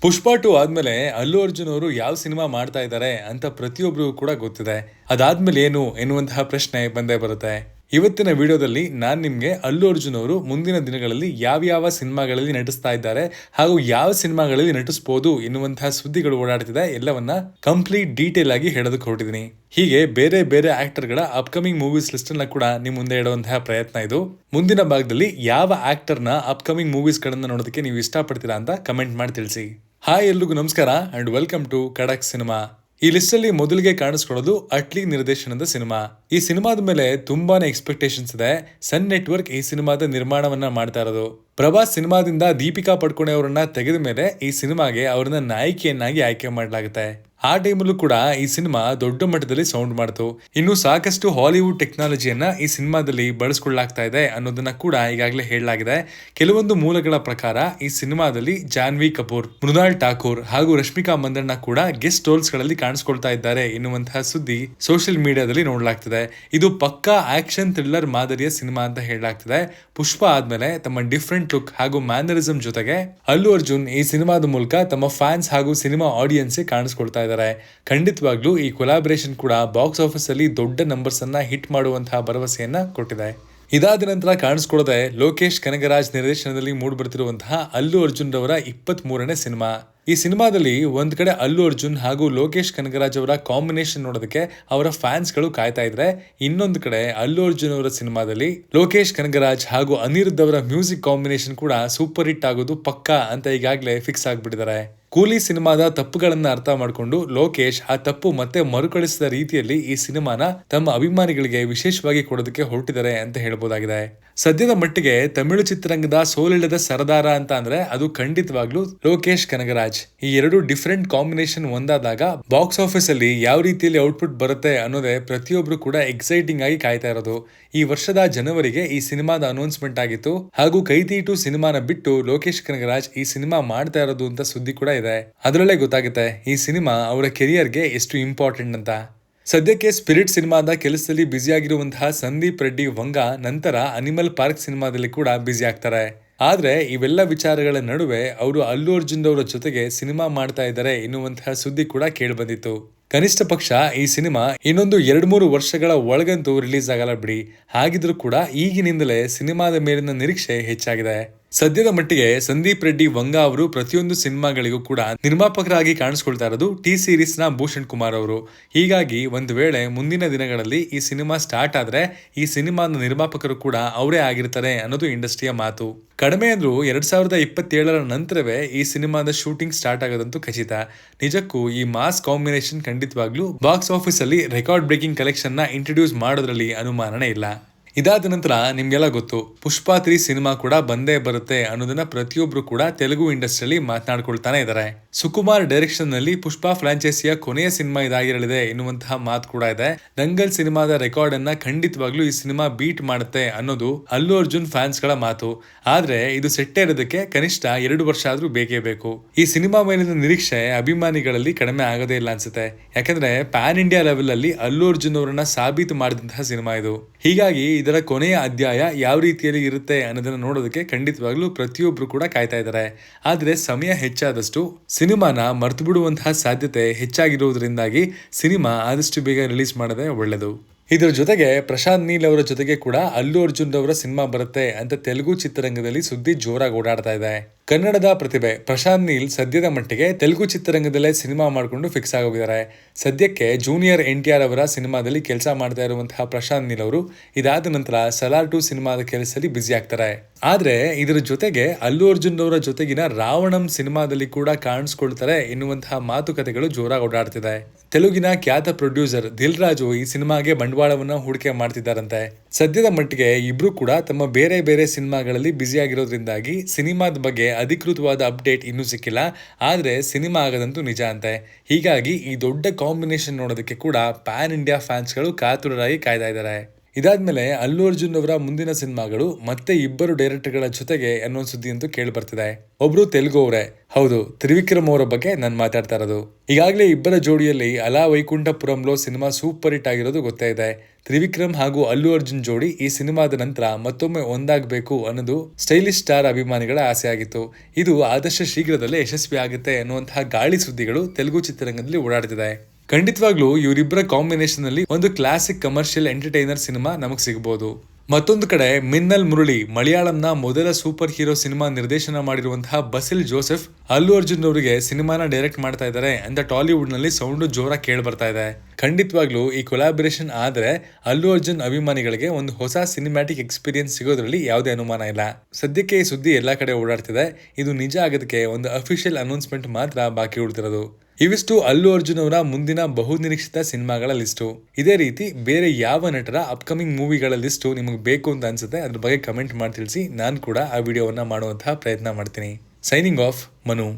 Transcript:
ಪುಷ್ಪ 2 ಆದ್ಮೇಲೆ ಅಲ್ಲು ಅರ್ಜುನ್ ಅವರು ಯಾವ ಸಿನಿಮಾ ಮಾಡ್ತಾ ಇದ್ದಾರೆ ಅಂತ ಪ್ರತಿಯೊಬ್ಬರಿಗೂ ಕೂಡ ಗೊತ್ತಿದೆ. ಅದಾದ್ಮೇಲೆ ಏನು ಎನ್ನುವಂತಹ ಪ್ರಶ್ನೆ ಬಂದೇ ಬರುತ್ತೆ. ಇವತ್ತಿನ ವಿಡಿಯೋದಲ್ಲಿ ನಾನು ನಿಮ್ಗೆ ಅಲ್ಲು ಅರ್ಜುನ್ ಅವರು ಮುಂದಿನ ದಿನಗಳಲ್ಲಿ ಯಾವ ಸಿನಿಮಾಗಳಲ್ಲಿ ನಟಿಸ್ತಾ ಇದ್ದಾರೆ ಹಾಗೂ ಯಾವ ಸಿನಿಮಾಗಳಲ್ಲಿ ನಟಿಸಬಹುದು ಎನ್ನುವಂತಹ ಸುದ್ದಿಗಳು ಓಡಾಡ್ತಿದೆ ಎಲ್ಲವನ್ನ ಕಂಪ್ಲೀಟ್ ಡೀಟೇಲ್ ಆಗಿ ಹೇಳೋದಕ್ಕೆ ಹೊರಟಿದ್ದೀನಿ. ಹೀಗೆ ಬೇರೆ ಬೇರೆ ಆಕ್ಟರ್ಗಳ ಅಪ್ಕಮಿಂಗ್ ಮೂವೀಸ್ ಲಿಸ್ಟ್ ಅನ್ನ ಕೂಡ ನಿಮ್ ಮುಂದೆ ಇಡುವಂತಹ ಪ್ರಯತ್ನ ಇದು. ಮುಂದಿನ ಭಾಗದಲ್ಲಿ ಯಾವ ಆಕ್ಟರ್ನ ಅಪ್ಕಮಿಂಗ್ ಮೂವೀಸ್ ಗಳನ್ನ ನೋಡೋದಕ್ಕೆ ನೀವು ಇಷ್ಟಪಡ್ತೀರಾ ಅಂತ ಕಮೆಂಟ್ ಮಾಡಿ ತಿಳಿಸಿ. ಹಾಯ್, ಎಲ್ರಿಗೂ ನಮಸ್ಕಾರ ಅಂಡ್ ವೆಲ್ಕಮ್ ಟು ಖಡಕ್ ಸಿನಿಮಾ. ಈ ಲಿಸ್ಟ್ ಅಲ್ಲಿ ಮೊದಲಿಗೆ ಕಾಣಿಸ್ಕೊಳ್ಳೋದು ಅಟ್ಲಿ ನಿರ್ದೇಶನದ ಸಿನಿಮಾ. ಈ ಸಿನಿಮಾದ ಮೇಲೆ ತುಂಬಾನೇ ಎಕ್ಸ್ಪೆಕ್ಟೇಷನ್ಸ್ ಇದೆ. ಸನ್ ನೆಟ್ವರ್ಕ್ ಈ ಸಿನಿಮಾದ ನಿರ್ಮಾಣವನ್ನ ಮಾಡ್ತಾ ಇರೋದು. ಪ್ರಭಾಸ್ ಸಿನಿಮಾದಿಂದ ದೀಪಿಕಾ ಪಡ್ಕೋಣೆ ಅವರನ್ನ ತೆಗೆದ ಮೇಲೆ ಈ ಸಿನಿಮಾಗೆ ಅವರನ್ನ ನಾಯಕಿಯನ್ನಾಗಿ ಆಯ್ಕೆ ಮಾಡಲಾಗುತ್ತೆ. ಆ ಟೈಮಲ್ಲೂ ಕೂಡ ಈ ಸಿನಿಮಾ ದೊಡ್ಡ ಮಟ್ಟದಲ್ಲಿ ಸೌಂಡ್ ಮಾಡ್ತು. ಇನ್ನು ಸಾಕಷ್ಟು ಹಾಲಿವುಡ್ ಟೆಕ್ನಾಲಜಿಯನ್ನ ಈ ಸಿನಿಮಾದಲ್ಲಿ ಬಳಸ್ಕೊಳ್ಳಲಾಗ್ತಾ ಇದೆ ಅನ್ನೋದನ್ನ ಕೂಡ ಈಗಾಗಲೇ ಹೇಳಲಾಗಿದೆ. ಕೆಲವೊಂದು ಮೂಲಗಳ ಪ್ರಕಾರ ಈ ಸಿನಿಮಾದಲ್ಲಿ ಜಾನ್ವಿ ಕಪೂರ್, ಮೃಣಾಲ್ ಠಾಕೂರ್ ಹಾಗೂ ರಶ್ಮಿಕಾ ಮಂದಣ್ಣ ಕೂಡ ಗೆಸ್ಟ್ ರೋಲ್ಸ್ ಗಳಲ್ಲಿ ಕಾಣಿಸ್ಕೊಳ್ತಾ ಇದ್ದಾರೆ ಎನ್ನುವಂತಹ ಸುದ್ದಿ ಸೋಷಿಯಲ್ ಮೀಡಿಯಾದಲ್ಲಿ ನೋಡಲಾಗ್ತಿದೆ. ಇದು ಪಕ್ಕಾ ಆಕ್ಷನ್ ಥ್ರಿಲ್ಲರ್ ಮಾದರಿಯ ಸಿನಿಮಾ ಅಂತ ಹೇಳಲಾಗ್ತಿದೆ. ಪುಷ್ಪ ಆದ್ಮೇಲೆ ತಮ್ಮ ಡಿಫ್ರೆಂಟ್ ಲುಕ್ ಹಾಗೂ ಮ್ಯಾನರಿಸಂ ಜೊತೆಗೆ ಅಲ್ಲು ಅರ್ಜುನ್ ಈ ಸಿನಿಮಾದ ಮೂಲಕ ತಮ್ಮ ಫ್ಯಾನ್ಸ್ ಹಾಗೂ ಸಿನಿಮಾ ಆಡಿಯನ್ಸ್ ಕಾಣಿಸ್ಕೊಳ್ತಾ ಇದ್ದಾರೆ. ಖಂಡಿತವಾಗ್ಲೂ ಈ ಕೊಲಾಬರೇಷನ್ ಕೂಡ ಬಾಕ್ಸ್ ಆಫೀಸ್ ಅಲ್ಲಿ ದೊಡ್ಡ ನಂಬರ್ಸ್ ಅನ್ನ ಹಿಟ್ ಮಾಡುವಂತಹ ಭರವಸೆಯನ್ನ ಕೊಟ್ಟಿದೆ. ಇದಾದ ನಂತರ ಕಾಣಿಸ್ಕೊಳ್ಳದೆ ಲೋಕೇಶ್ ಕನಗರಾಜ್ ನಿರ್ದೇಶನದಲ್ಲಿ ಮೂಡಿಬರ್ತಿರುವಂತಹ ಅಲ್ಲು ಅರ್ಜುನ್ ರವರ 23ನೇ ಸಿನಿಮಾ. ಈ ಸಿನಿಮಾದಲ್ಲಿ ಒಂದ್ ಕಡೆ ಅಲ್ಲು ಅರ್ಜುನ್ ಹಾಗೂ ಲೋಕೇಶ್ ಕನಗರಾಜ್ ಅವರ ಕಾಂಬಿನೇಷನ್ ನೋಡೋದಕ್ಕೆ ಅವರ ಫ್ಯಾನ್ಸ್ ಗಳು ಕಾಯ್ತಾ ಇದ್ರೆ, ಇನ್ನೊಂದು ಕಡೆ ಅಲ್ಲು ಅರ್ಜುನ್ ಅವರ ಸಿನಿಮಾದಲ್ಲಿ ಲೋಕೇಶ್ ಕನಗರಾಜ್ ಹಾಗೂ ಅನಿರುದ್ಧ್ ಅವರ ಮ್ಯೂಸಿಕ್ ಕಾಂಬಿನೇಷನ್ ಕೂಡ ಸೂಪರ್ ಹಿಟ್ ಆಗೋದು ಪಕ್ಕಾ ಅಂತ ಈಗಾಗಲೇ ಫಿಕ್ಸ್ ಆಗ್ಬಿಟ್ಟಿದ್ದಾರೆ. ಕೂಲಿ ಸಿನಿಮಾದ ತಪ್ಪುಗಳನ್ನ ಅರ್ಥ ಮಾಡಿಕೊಂಡು ಲೋಕೇಶ್ ಆ ತಪ್ಪು ಮತ್ತೆ ಮರುಕಳಿಸಿದ ರೀತಿಯಲ್ಲಿ ಈ ಸಿನಿಮಾನ ತಮ್ಮ ಅಭಿಮಾನಿಗಳಿಗೆ ವಿಶೇಷವಾಗಿ ಕೊಡೋದಕ್ಕೆ ಹೊರಟಿದ್ದಾರೆ ಅಂತ ಹೇಳ್ಬೋದಾಗಿದೆ. ಸದ್ಯದ ಮಟ್ಟಿಗೆ ತಮಿಳು ಚಿತ್ರರಂಗದ ಸೋಲಿಲ್ಲದ ಸರದಾರ ಅಂತ ಅಂದ್ರೆ ಅದು ಖಂಡಿತವಾಗ್ಲೂ ಲೋಕೇಶ್ ಕನಗರಾಜ್. ಈ ಎರಡು ಡಿಫರೆಂಟ್ ಕಾಂಬಿನೇಷನ್ ಒಂದಾದಾಗ ಬಾಕ್ಸ್ ಆಫೀಸ್ ಅಲ್ಲಿ ಯಾವ ರೀತಿಯಲ್ಲಿ ಔಟ್ಪುಟ್ ಬರುತ್ತೆ ಅನ್ನೋದೇ ಪ್ರತಿಯೊಬ್ರು ಕೂಡ ಎಕ್ಸೈಟಿಂಗ್ ಆಗಿ ಕಾಯ್ತಾ ಇರೋದು. ಈ ವರ್ಷದ ಜನವರಿಗೆ ಈ ಸಿನಿಮಾದ ಅನೌನ್ಸ್ಮೆಂಟ್ ಆಗಿತ್ತು ಹಾಗೂ ಕೈದಿ 2 ಸಿನಿಮಾನ ಬಿಟ್ಟು ಲೋಕೇಶ್ ಕನಗರಾಜ್ ಈ ಸಿನಿಮಾ ಮಾಡ್ತಾ ಇರೋದು ಅಂತ ಸುದ್ದಿ ಕೂಡ ಇದೆ. ಅದರಲ್ಲೇ ಗೊತ್ತಾಗುತ್ತೆ ಈ ಸಿನಿಮಾ ಅವರ ಕೆರಿಯರ್ಗೆ ಎಷ್ಟು ಇಂಪಾರ್ಟೆಂಟ್ ಅಂತ. ಸದ್ಯಕ್ಕೆ ಸ್ಪಿರಿಟ್ ಸಿನಿಮಾದ ಕೆಲಸದಲ್ಲಿ ಬ್ಯುಸಿಯಾಗಿರುವಂತಹ ಸಂದೀಪ್ ರೆಡ್ಡಿ ವಂಗ ನಂತರ ಅನಿಮಲ್ ಪಾರ್ಕ್ ಸಿನಿಮಾದಲ್ಲಿ ಕೂಡ ಬ್ಯುಸಿ ಆಗ್ತಾರೆ. ಆದ್ರೆ ಇವೆಲ್ಲ ವಿಚಾರಗಳ ನಡುವೆ ಅವರು ಅಲ್ಲು ಅರ್ಜುನ್ ಅವರ ಜೊತೆಗೆ ಸಿನಿಮಾ ಮಾಡ್ತಾ ಇದ್ದಾರೆ ಎನ್ನುವಂತಹ ಸುದ್ದಿ ಕೂಡ ಕೇಳಿ ಬಂದಿತ್ತು. ಕನಿಷ್ಠ ಪಕ್ಷ ಈ ಸಿನಿಮಾ ಇನ್ನೊಂದು 2-3 ವರ್ಷಗಳ ಒಳಗಂತೂ ರಿಲೀಸ್ ಆಗಲ್ಲ ಬಿಡಿ. ಹಾಗಿದ್ರೂ ಕೂಡ ಈಗಿನಿಂದಲೇ ಸಿನಿಮಾದ ಮೇಲಿನ ನಿರೀಕ್ಷೆ ಹೆಚ್ಚಾಗಿದೆ. ಸದ್ಯದ ಮಟ್ಟಿಗೆ ಸಂದೀಪ್ ರೆಡ್ಡಿ ವಂಗ ಅವರು ಪ್ರತಿಯೊಂದು ಸಿನಿಮಾಗಳಿಗೂ ಕೂಡ ನಿರ್ಮಾಪಕರಾಗಿ ಕಾಣಿಸ್ಕೊಳ್ತಾ ಇರೋದು ಟಿ ಸೀರೀಸ್ ನ ಭೂಷಣ್ ಕುಮಾರ್ ಅವರು. ಹೀಗಾಗಿ ಒಂದು ವೇಳೆ ಮುಂದಿನ ದಿನಗಳಲ್ಲಿ ಈ ಸಿನಿಮಾ ಸ್ಟಾರ್ಟ್ ಆದ್ರೆ ಈ ಸಿನಿಮಾದ ನಿರ್ಮಾಪಕರು ಕೂಡ ಅವರೇ ಆಗಿರ್ತಾರೆ ಅನ್ನೋದು ಇಂಡಸ್ಟ್ರಿಯ ಮಾತು. ಕಡಿಮೆ ಅಂದ್ರೂ 2027ರ ನಂತರವೇ ಈ ಸಿನಿಮಾದ ಶೂಟಿಂಗ್ ಸ್ಟಾರ್ಟ್ ಆಗೋದಂತೂ ಖಚಿತ. ನಿಜಕ್ಕೂ ಈ ಮಾಸ್ ಕಾಂಬಿನೇಷನ್ ಖಂಡಿತವಾಗ್ಲೂ ಬಾಕ್ಸ್ ಆಫೀಸ್ ಅಲ್ಲಿ ರೆಕಾರ್ಡ್ ಬ್ರೇಕಿಂಗ್ ಕಲೆಕ್ಷನ್ ನ ಇಂಟ್ರೊಡ್ಯೂಸ್ ಮಾಡೋದ್ರಲ್ಲಿ ಅನುಮಾನನೇ ಇಲ್ಲ. ಇದಾದ ನಂತರ ನಿಮ್ಗೆಲ್ಲ ಗೊತ್ತು ಪುಷ್ಪ 3 ಸಿನಿಮಾ ಕೂಡ ಬಂದೇ ಬರುತ್ತೆ ಅನ್ನೋದನ್ನ ಪ್ರತಿಯೊಬ್ರು ಕೂಡ ತೆಲುಗು ಇಂಡಸ್ಟ್ರಿಯಲ್ಲಿ ಮಾತನಾಡ್ಕೊಳ್ತಾನೆ ಇದ್ದಾರೆ. ಸುಕುಮಾರ್ ಡೈರೆಕ್ಷನ್ ನಲ್ಲಿ ಪುಷ್ಪ ಫ್ರಾಂಚೈಸಿಯ ಕೊನೆಯ ಸಿನಿಮಾ ಇದಾಗಿರಲಿದೆ ಎನ್ನುವಂತಹ ಮಾತು ಕೂಡ ಇದೆ. ದಂಗಲ್ ಸಿನಿಮಾದ ರೆಕಾರ್ಡ್ ಅನ್ನ ಖಂಡಿತವಾಗ್ಲೂ ಈ ಸಿನಿಮಾ ಬೀಟ್ ಮಾಡುತ್ತೆ ಅನ್ನೋದು ಅಲ್ಲು ಅರ್ಜುನ್ ಫ್ಯಾನ್ಸ್ ಗಳ ಮಾತು. ಆದ್ರೆ ಇದು ಸೆಟ್ಟೆ ಇರೋದಕ್ಕೆ ಕನಿಷ್ಠ 2 ವರ್ಷ ಆದ್ರೂ ಬೇಕೇ ಬೇಕು. ಈ ಸಿನಿಮಾ ಮೇಲಿನ ನಿರೀಕ್ಷೆ ಅಭಿಮಾನಿಗಳಲ್ಲಿ ಕಡಿಮೆ ಆಗೋದೇ ಇಲ್ಲ ಅನ್ಸುತ್ತೆ. ಯಾಕಂದ್ರೆ ಪ್ಯಾನ್ ಇಂಡಿಯಾ ಲೆವೆಲ್ ಅಲ್ಲಿ ಅಲ್ಲು ಅರ್ಜುನ್ ಅವರನ್ನ ಸಾಬೀತು ಮಾಡಿದಂತಹ ಸಿನಿಮಾ ಇದು. ಹೀಗಾಗಿ ಇದರ ಕೊನೆಯ ಅಧ್ಯಾಯ ಯಾವ ರೀತಿಯಲ್ಲಿ ಇರುತ್ತೆ ಅನ್ನೋದನ್ನ ನೋಡೋದಕ್ಕೆ ಖಂಡಿತವಾಗ್ಲೂ ಪ್ರತಿಯೊಬ್ರು ಕೂಡ ಕಾಯ್ತಾ ಇದ್ದಾರೆ. ಆದ್ರೆ ಸಮಯ ಹೆಚ್ಚಾದಷ್ಟು ಸಿನಿಮಾನ ಮರ್ತು ಬಿಡುವಂತಹ ಸಾಧ್ಯತೆ ಹೆಚ್ಚಾಗಿರುವುದರಿಂದಾಗಿ ಸಿನಿಮಾ ಆದಷ್ಟು ಬೇಗ ರಿಲೀಸ್ ಮಾಡೋದೇ ಒಳ್ಳೆಯದು. ಇದರ ಜೊತೆಗೆ ಪ್ರಶಾಂತ್ ನೀಲ್ ಅವರ ಜೊತೆಗೆ ಕೂಡ ಅಲ್ಲು ಅರ್ಜುನ್ ಅವರ ಸಿನಿಮಾ ಬರುತ್ತೆ ಅಂತ ತೆಲುಗು ಚಿತ್ರರಂಗದಲ್ಲಿ ಸುದ್ದಿ ಜೋರಾಗಿ ಓಡಾಡ್ತಾ ಇದೆ. ಕನ್ನಡದ ಪ್ರತಿಭೆ ಪ್ರಶಾಂತ್ ನೀಲ್ ಸದ್ಯದ ಮಟ್ಟಿಗೆ ತೆಲುಗು ಚಿತ್ರರಂಗದಲ್ಲೇ ಸಿನಿಮಾ ಮಾಡಿಕೊಂಡು ಫಿಕ್ಸ್ ಆಗೋಗಿದ್ದಾರೆ. ಸದ್ಯಕ್ಕೆ ಜೂನಿಯರ್ NTR ಅವರ ಸಿನಿಮಾದಲ್ಲಿ ಕೆಲಸ ಮಾಡ್ತಾ ಇರುವಂತಹ ಪ್ರಶಾಂತ್ ನೀಲ್ ಅವರು ಇದಾದ ನಂತರ ಸಲಾರ್ 2 ಸಿನಿಮಾದ ಕೆಲಸದಲ್ಲಿ ಬ್ಯುಸಿ ಆಗ್ತಾರೆ. ಆದ್ರೆ ಇದರ ಜೊತೆಗೆ ಅಲ್ಲು ಅರ್ಜುನ್ ಅವರ ಜೊತೆಗಿನ ರಾವಣಂ ಸಿನಿಮಾದಲ್ಲಿ ಕೂಡ ಕಾಣಿಸ್ಕೊಳ್ತಾರೆ ಎನ್ನುವಂತಹ ಮಾತುಕತೆಗಳು ಜೋರಾಗಿ ಓಡಾಡ್ತಿದೆ. ತೆಲುಗಿನ ಖ್ಯಾತ ಪ್ರೊಡ್ಯೂಸರ್ ದಿಲ್ ರಾಜು ಈ ಸಿನಿಮಾಗೆ ಬಂಡವಾಳವನ್ನ ಹೂಡಿಕೆ ಮಾಡ್ತಿದ್ದಾರಂತೆ. ಸದ್ಯದ ಮಟ್ಟಿಗೆ ಇಬ್ರು ಕೂಡ ತಮ್ಮ ಬೇರೆ ಬೇರೆ ಸಿನಿಮಾಗಳಲ್ಲಿ ಬ್ಯುಸಿ ಆಗಿರೋದ್ರಿಂದಾಗಿ ಸಿನಿಮಾದ ಬಗ್ಗೆ ಅಧಿಕೃತವಾದ ಅಪ್ಡೇಟ್ ಇನ್ನೂ ಸಿಕ್ಕಿಲ್ಲ. ಆದ್ರೆ ಸಿನಿಮಾ ಆಗದಂತೂ ನಿಜ ಅಂತೆ. ಹೀಗಾಗಿ ಈ ದೊಡ್ಡ ಕಾಂಬಿನೇಷನ್ ನೋಡೋದಕ್ಕೆ ಕೂಡ ಪ್ಯಾನ್ ಇಂಡಿಯಾ ಫ್ಯಾನ್ಸ್ ಗಳು ಕಾತುರರಾಗಿ ಕಾಯ್ತಾ ಇದ್ದಾರೆ. ಇದಾದ್ಮೇಲೆ ಅಲ್ಲು ಅರ್ಜುನ್ ಅವರ ಮುಂದಿನ ಸಿನಿಮಾಗಳು ಮತ್ತೆ ಇಬ್ಬರು ಡೈರೆಕ್ಟರ್ಗಳ ಜೊತೆಗೆ ಅನ್ನೋ ಸುದ್ದಿ ಅಂತೂ ಕೇಳಿ ಬರ್ತಿದೆ. ಒಬ್ರು ತೆಲುಗು ಅವರೇ, ಹೌದು, ತ್ರಿವಿಕ್ರಮ್ ಅವರ ಬಗ್ಗೆ ನಾನು ಮಾತಾಡ್ತಾ ಇರೋದು. ಈಗಾಗಲೇ ಇಬ್ಬರ ಜೋಡಿಯಲ್ಲಿ ಅಲಾ ವೈಕುಂಠಪುರಂలో ಸಿನಿಮಾ ಸೂಪರ್ ಹಿಟ್ ಆಗಿರೋದು ಗೊತ್ತೇ ಇದೆ. ತ್ರಿವಿಕ್ರಮ್ ಹಾಗೂ ಅಲ್ಲು ಅರ್ಜುನ್ ಜೋಡಿ ಈ ಸಿನಿಮಾದ ನಂತರ ಮತ್ತೊಮ್ಮೆ ಒಂದಾಗಬೇಕು ಅನ್ನೋದು ಸ್ಟೈಲಿಶ್ ಸ್ಟಾರ್ ಅಭಿಮಾನಿಗಳ ಆಸೆ ಆಗಿತ್ತು. ಇದು ಆದಷ್ಟು ಶೀಘ್ರದಲ್ಲೇ ಯಶಸ್ವಿ ಆಗುತ್ತೆ ಅನ್ನುವಂತಹ ಗಾಳಿ ಸುದ್ದಿಗಳು ತೆಲುಗು ಚಿತ್ರರಂಗದಲ್ಲಿ ಓಡಾಡ್ತಿದೆ. ಖಂಡಿತವಾಗ್ಲೂ ಇವರಿಬ್ಬರ ಕಾಂಬಿನೇಷನ್ ಅಲ್ಲಿ ಒಂದು ಕ್ಲಾಸಿಕ್ ಕಮರ್ಷಿಯಲ್ ಎಂಟರ್ಟೈನರ್ ಸಿನಿಮಾ ನಮಗ್ ಸಿಗಬಹುದು. ಮತ್ತೊಂದು ಕಡೆ ಮಿನ್ನಲ್ ಮುರಳಿ ಮಲಯಾಳಂನ ಮೊದಲ ಸೂಪರ್ ಹೀರೋ ಸಿನಿಮಾ ನಿರ್ದೇಶನ ಮಾಡಿರುವಂತಹ ಬಸಿಲ್ ಜೋಸೆಫ್ ಅಲ್ಲು ಅರ್ಜುನ್ ಅವರಿಗೆ ಸಿನಿಮಾನ ಡೈರೆಕ್ಟ್ ಮಾಡ್ತಾ ಇದ್ದಾರೆ ಅಂತ ಟಾಲಿವುಡ್ ನಲ್ಲಿ ಸೌಂಡ್ ಜೋರಾಗಿ ಕೇಳಿ ಬರ್ತಾ ಇದೆ. ಖಂಡಿತವಾಗ್ಲೂ ಈ ಕೊಲಾಬರೇಷನ್ ಆದ್ರೆ ಅಲ್ಲು ಅರ್ಜುನ್ ಅಭಿಮಾನಿಗಳಿಗೆ ಒಂದು ಹೊಸ ಸಿನಿಮ್ಯಾಟಿಕ್ ಎಕ್ಸ್ಪೀರಿಯನ್ಸ್ ಸಿಗೋದ್ರಲ್ಲಿ ಯಾವುದೇ ಅನುಮಾನ ಇಲ್ಲ. ಸದ್ಯಕ್ಕೆ ಈ ಸುದ್ದಿ ಎಲ್ಲಾ ಕಡೆ ಓಡಾಡ್ತಿದೆ. ಇದು ನಿಜ ಆಗೋದಕ್ಕೆ ಒಂದು ಅಫಿಷಿಯಲ್ ಅನೌನ್ಸ್ಮೆಂಟ್ ಮಾತ್ರ ಬಾಕಿ ಉಳಿದಿರೋದು. ಇವಿಷ್ಟು ಅಲ್ಲು ಅರ್ಜುನ್ ಅವರ ಮುಂದಿನ ಬಹುನಿರೀಕ್ಷಿತ ಸಿನಿಮಾಗಳ ಲಿಸ್ಟು. ಇದೇ ರೀತಿ ಬೇರೆ ಯಾವ ನಟರ ಅಪ್ಕಮಿಂಗ್ ಮೂವಿಗಳ ಲಿಸ್ಟು ನಿಮಗೆ ಬೇಕು ಅಂತ ಅನ್ಸುತ್ತೆ ಅದ್ರ ಬಗ್ಗೆ ಕಮೆಂಟ್ ಮಾಡಿ ತಿಳಿಸಿ. ನಾನು ಕೂಡ ಆ ವಿಡಿಯೋವನ್ನ ಮಾಡುವಂತಹ ಪ್ರಯತ್ನ ಮಾಡ್ತೀನಿ. Signing off, Manu.